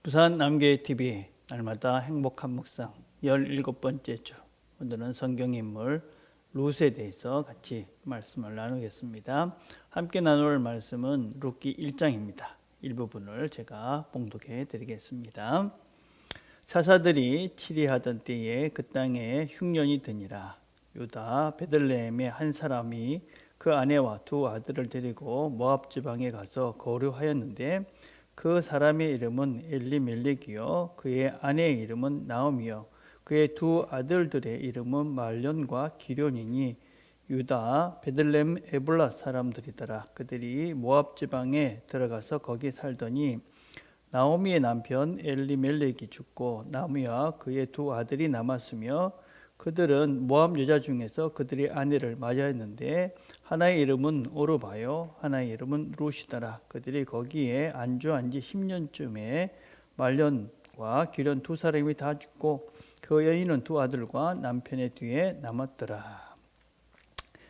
부산 남교회 TV 날마다 행복한 묵상 17번째 주, 오늘은 성경인물 룻에 대해서 같이 말씀을 나누겠습니다. 함께 나눌 말씀은 룻기 1장입니다. 일부분을 제가 봉독해 드리겠습니다. 사사들이 치리하던 때에 그 땅에 흉년이 드니라. 유다 베들레헴의 한 사람이 그 아내와 두 아들을 데리고 모압 지방에 가서 거류하였는데 그 사람의 이름은 엘리멜렉이요 그의 아내의 이름은 나오미요 그의 두 아들들의 이름은 말련과 기련이니 유다 베들레헴 에블라 사람들이더라. 그들이 모압 지방에 들어가서 거기 살더니 나오미의 남편 엘리멜렉이 죽고 나오미와 그의 두 아들이 남았으며 그들은 모압 여자 중에서 그들의 아내를 맞이했는데 하나의 이름은 오르바요 하나의 이름은 룻이더라. 그들이 거기에 안주한 지 10년쯤에 말련과 기련 두 사람이 다 죽고 그 여인은 두 아들과 남편의 뒤에 남았더라.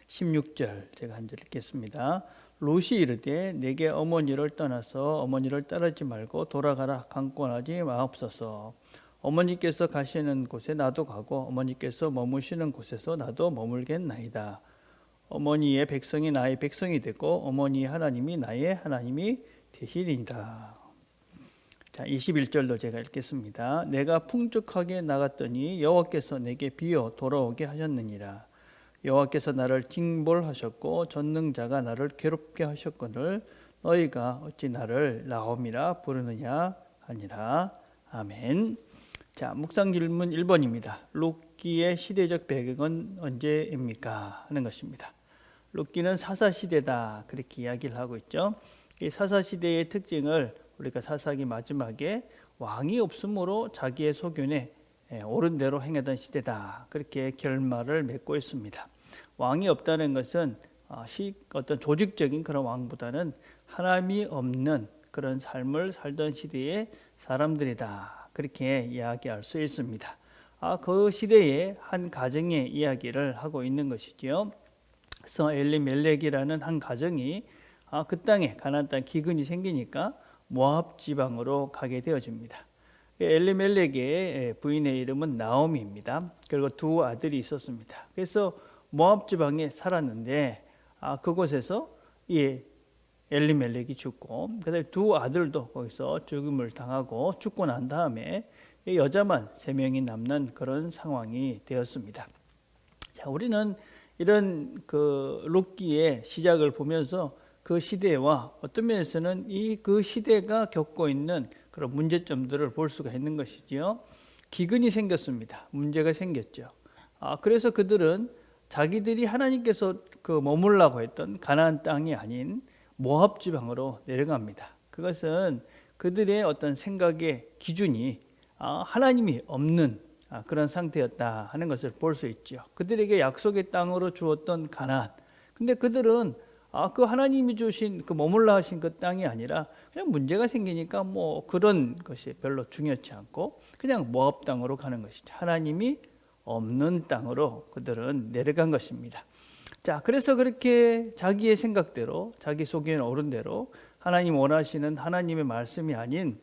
16절 제가 한 절 읽겠습니다. 룻이 이르되 내게 어머니를 떠나서 어머니를 따르지 말고 돌아가라. 강권하지 마옵소서. 어머니께서 가시는 곳에 나도 가고 어머니께서 머무시는 곳에서 나도 머물겠나이다. 어머니의 백성이 나의 백성이 되고 어머니의 하나님이 나의 하나님이 되시리이다. 자, 21절도 제가 읽겠습니다. 내가 풍족하게 나갔더니 여호와께서 내게 비어 돌아오게 하셨느니라. 여호와께서 나를 징벌하셨고 전능자가 나를 괴롭게 하셨거늘 너희가 어찌 나를 나옴이라 부르느냐 하니라. 아멘. 자, 묵상 질문 1번입니다. 룻기의 시대적 배경은 언제입니까? 하는 것입니다. 룻기는 사사시대다 그렇게 이야기를 하고 있죠. 이 사사시대의 특징을 우리가 사사기 마지막에 왕이 없으므로 자기의 소견에 옳은 대로 행하던 시대다 그렇게 결말을 맺고 있습니다. 왕이 없다는 것은 어떤 조직적인 그런 왕보다는 하나님이 없는 그런 삶을 살던 시대의 사람들이다 그렇게 이야기할 수 있습니다. 그 시대의 한 가정의 이야기를 하고 있는 것이지요. 그래서 엘리멜렉이라는 한 가정이 그 땅에 가나안 땅 기근이 생기니까 모압 지방으로 가게 되어집니다. 엘리멜렉의 부인의 이름은 나오미입니다. 그리고 두 아들이 있었습니다. 그래서 모압 지방에 살았는데 그곳에서 이 엘리멜렉이 죽고 그다음에 두 아들도 거기서 죽음을 당하고 죽고 난 다음에 여자만 3명이 남는 그런 상황이 되었습니다. 자, 우리는 이런 룻기의 시작을 보면서 그 시대와 어떤 면에서는 그 시대가 겪고 있는 그런 문제점들을 볼 수가 있는 것이지요. 기근이 생겼습니다. 문제가 생겼죠. 그래서 그들은 자기들이 하나님께서 머물라고 했던 가나안 땅이 아닌 모압 지방으로 내려갑니다. 그것은 그들의 어떤 생각의 기준이 하나님이 없는 그런 상태였다 하는 것을 볼 수 있죠. 그들에게 약속의 땅으로 주었던 가나안. 근데 그들은 그 하나님이 주신 머물라 하신 그 땅이 아니라 그냥 문제가 생기니까 그런 것이 별로 중요치 않고 그냥 모압 땅으로 가는 것이죠. 하나님이 없는 땅으로 그들은 내려간 것입니다. 자, 그래서 그렇게 자기의 생각대로 자기 속에는 옳은 대로 하나님 원하시는 하나님의 말씀이 아닌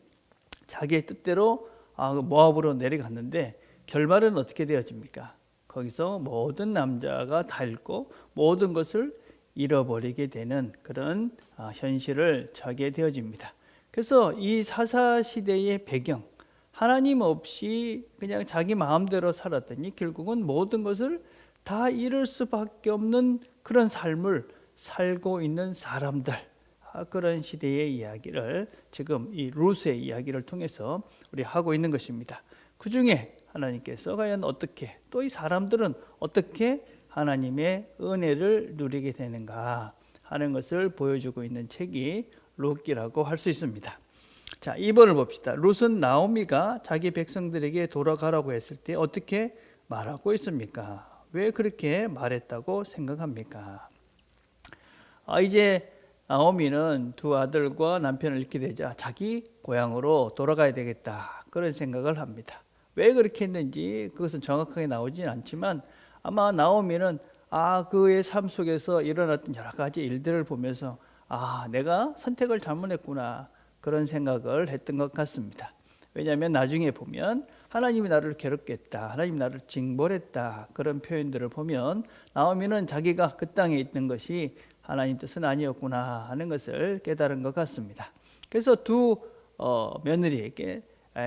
자기의 뜻대로 모압으로 내려갔는데 결말은 어떻게 되어집니까? 거기서 모든 남자가 다 잃고 모든 것을 잃어버리게 되는 그런 현실을 처하게 되어집니다. 그래서 이 사사시대의 배경, 하나님 없이 그냥 자기 마음대로 살았더니 결국은 모든 것을 다 잃을 수밖에 없는 그런 삶을 살고 있는 사람들, 그런 시대의 이야기를 지금 이 룻의 이야기를 통해서 우리 하고 있는 것입니다. 그 중에 하나님께서 과연 어떻게, 또 이 사람들은 어떻게 하나님의 은혜를 누리게 되는가 하는 것을 보여주고 있는 책이 룻기라고 할 수 있습니다. 자, 2번을 봅시다. 룻은 나오미가 자기 백성들에게 돌아가라고 했을 때 어떻게 말하고 있습니까? 왜 그렇게 말했다고 생각합니까? 이제 나오미는 두 아들과 남편을 잃게 되자 자기 고향으로 돌아가야 되겠다 그런 생각을 합니다. 왜 그렇게 했는지 그것은 정확하게 나오진 않지만 아마 나오미는 그의 삶 속에서 일어났던 여러 가지 일들을 보면서 내가 선택을 잘못했구나 그런 생각을 했던 것 같습니다. 왜냐하면 나중에 보면 하나님이 나를 괴롭겠다, 하나님이 나를 징벌했다, 그런 표현들을 보면 나오미는 자기가 그 땅에 있는 것이 하나님 뜻은 아니었구나 하는 것을 깨달은 것 같습니다. 그래서 두 며느리에게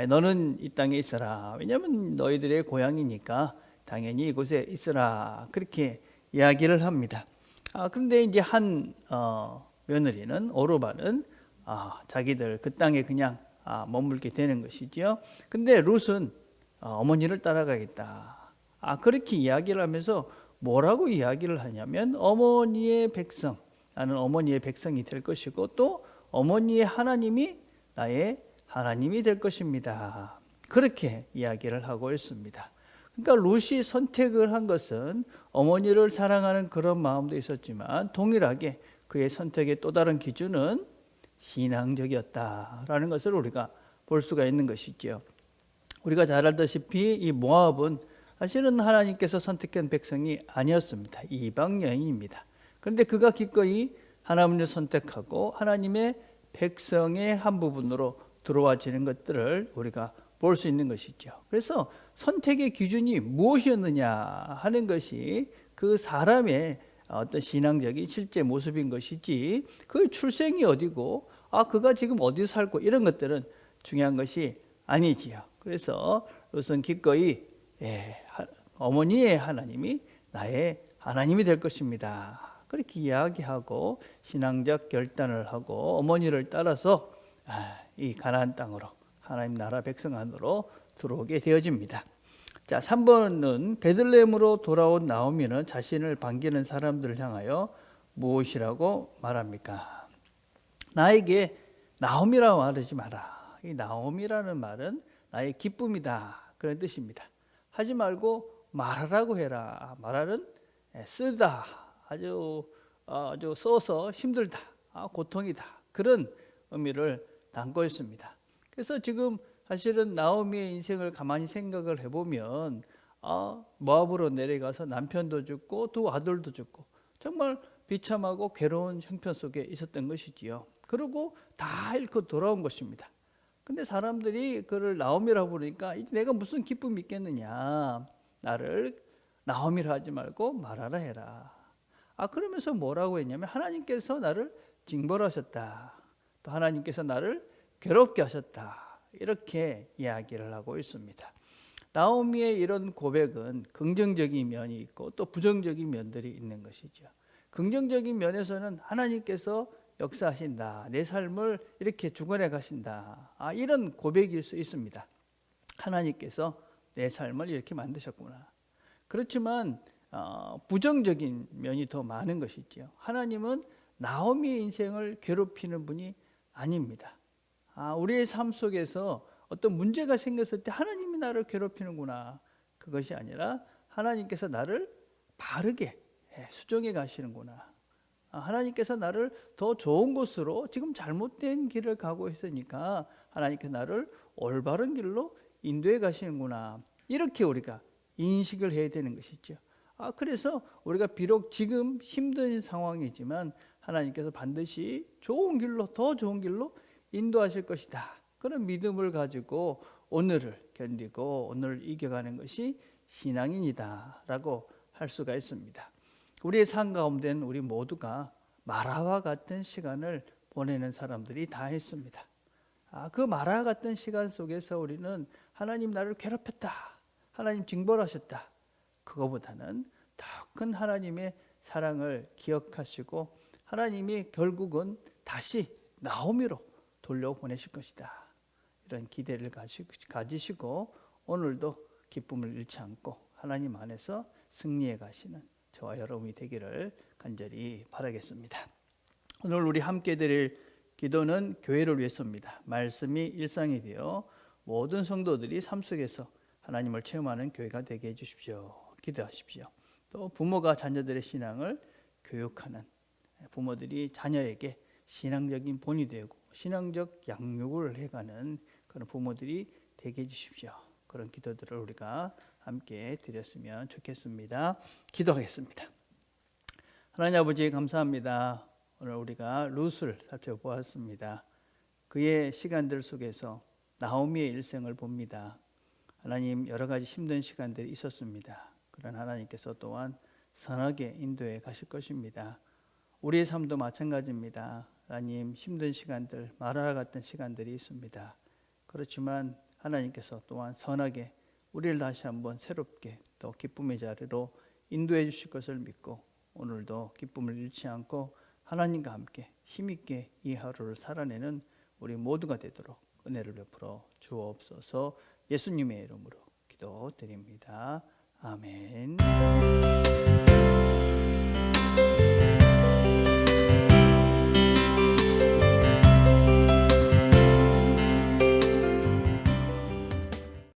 너는 이 땅에 있어라, 왜냐하면 너희들의 고향이니까 당연히 이곳에 있어라, 그렇게 이야기를 합니다. 그런데 이제 한 며느리는, 오르바는 자기들 그 땅에 그냥 머물게 되는 것이죠. 근데 룻은 어머니를 따라가겠다, 그렇게 이야기를 하면서 뭐라고 이야기를 하냐면 어머니의 백성, 나는 어머니의 백성이 될 것이고 또 어머니의 하나님이 나의 하나님이 될 것입니다, 그렇게 이야기를 하고 있습니다. 그러니까 룻이 선택을 한 것은 어머니를 사랑하는 그런 마음도 있었지만 동일하게 그의 선택의 또 다른 기준은 신앙적이었다라는 것을 우리가 볼 수가 있는 것이죠. 우리가 잘 알다시피 이 모압은 사실은 하나님께서 선택한 백성이 아니었습니다. 이방 여인입니다. 그런데 그가 기꺼이 하나님을 선택하고 하나님의 백성의 한 부분으로 들어와지는 것들을 우리가 볼 수 있는 것이죠. 그래서 선택의 기준이 무엇이었느냐 하는 것이 그 사람의 어떤 신앙적인 실제 모습인 것이지 그 출생이 어디고 그가 지금 어디 살고 이런 것들은 중요한 것이 아니지요. 그래서 룻은 기꺼이 어머니의 하나님이 나의 하나님이 될 것입니다, 그렇게 이야기하고 신앙적 결단을 하고 어머니를 따라서 이 가나안 땅으로, 하나님 나라 백성 안으로 들어오게 되어집니다. 자, 3번은 베들레헴으로 돌아온 나오미는 자신을 반기는 사람들을 향하여 무엇이라고 말합니까? 나에게 나오미라고 말하지 마라. 이 나오미라는 말은 나의 기쁨이다, 그런 뜻입니다. 하지 말고 말하라고 해라. 말하는 쓰다, 아주 써서 힘들다, 고통이다, 그런 의미를 담고 있습니다. 그래서 지금 사실은 나오미의 인생을 가만히 생각을 해보면 모압으로 내려가서 남편도 죽고 두 아들도 죽고 정말 비참하고 괴로운 형편 속에 있었던 것이지요. 그리고 다 잃고 돌아온 것입니다. 근데 사람들이 그를 나오미라고 부르니까 내가 무슨 기쁨이 있겠느냐, 나를 나오미라 하지 말고 말하라 해라. 그러면서 뭐라고 했냐면 하나님께서 나를 징벌하셨다, 또 하나님께서 나를 괴롭게 하셨다, 이렇게 이야기를 하고 있습니다. 나오미의 이런 고백은 긍정적인 면이 있고 또 부정적인 면들이 있는 것이죠. 긍정적인 면에서는 하나님께서 역사하신다, 내 삶을 이렇게 주관해 가신다, 이런 고백일 수 있습니다. 하나님께서 내 삶을 이렇게 만드셨구나. 그렇지만 부정적인 면이 더 많은 것이죠. 하나님은 나오미의 인생을 괴롭히는 분이 아닙니다. 우리의 삶 속에서 어떤 문제가 생겼을 때 하나님이 나를 괴롭히는구나, 그것이 아니라 하나님께서 나를 바르게 수정해 가시는구나, 하나님께서 나를 더 좋은 곳으로, 지금 잘못된 길을 가고 있으니까 하나님께서 나를 올바른 길로 인도해 가시는구나, 이렇게 우리가 인식을 해야 되는 것이죠. 그래서 우리가 비록 지금 힘든 상황이지만 하나님께서 반드시 좋은 길로, 더 좋은 길로 인도하실 것이다, 그런 믿음을 가지고 오늘을 견디고 오늘을 이겨가는 것이 신앙인이다 라고 할 수가 있습니다. 우리의 삶 가운데는 우리 모두가 마라와 같은 시간을 보내는 사람들이 다 있습니다. 그 마라와 같은 시간 속에서 우리는 하나님 나를 괴롭혔다, 하나님 징벌하셨다, 그거보다는 더 큰 하나님의 사랑을 기억하시고 하나님이 결국은 다시 나오미로 돌려보내실 것이다, 이런 기대를 가지시고 오늘도 기쁨을 잃지 않고 하나님 안에서 승리해 가시는 저와 여러분이 되기를 간절히 바라겠습니다. 오늘 우리 함께 드릴 기도는 교회를 위해서입니다. 말씀이 일상이 되어 모든 성도들이 삶 속에서 하나님을 체험하는 교회가 되게 해주십시오. 기도하십시오. 또 부모가 자녀들의 신앙을 교육하는, 부모들이 자녀에게 신앙적인 본이 되고 신앙적 양육을 해가는 그런 부모들이 되게 해주십시오. 그런 기도들을 우리가 함께 드렸으면 좋겠습니다. 기도하겠습니다. 하나님 아버지, 감사합니다. 오늘 우리가 룻을 살펴보았습니다. 그의 시간들 속에서 나오미의 일생을 봅니다. 하나님 여러 가지 힘든 시간들이 있었습니다. 그런 하나님께서 또한 선하게 인도해 가실 것입니다. 우리의 삶도 마찬가지입니다. 하나님 힘든 시간들, 마라와 같은 시간들이 있습니다. 그렇지만 하나님께서 또한 선하게 우리를 다시 한번 새롭게 또 기쁨의 자리로 인도해 주실 것을 믿고 오늘도 기쁨을 잃지 않고 하나님과 함께 힘있게 이 하루를 살아내는 우리 모두가 되도록 은혜를 베풀어 주옵소서. 예수님의 이름으로 기도드립니다. 아멘.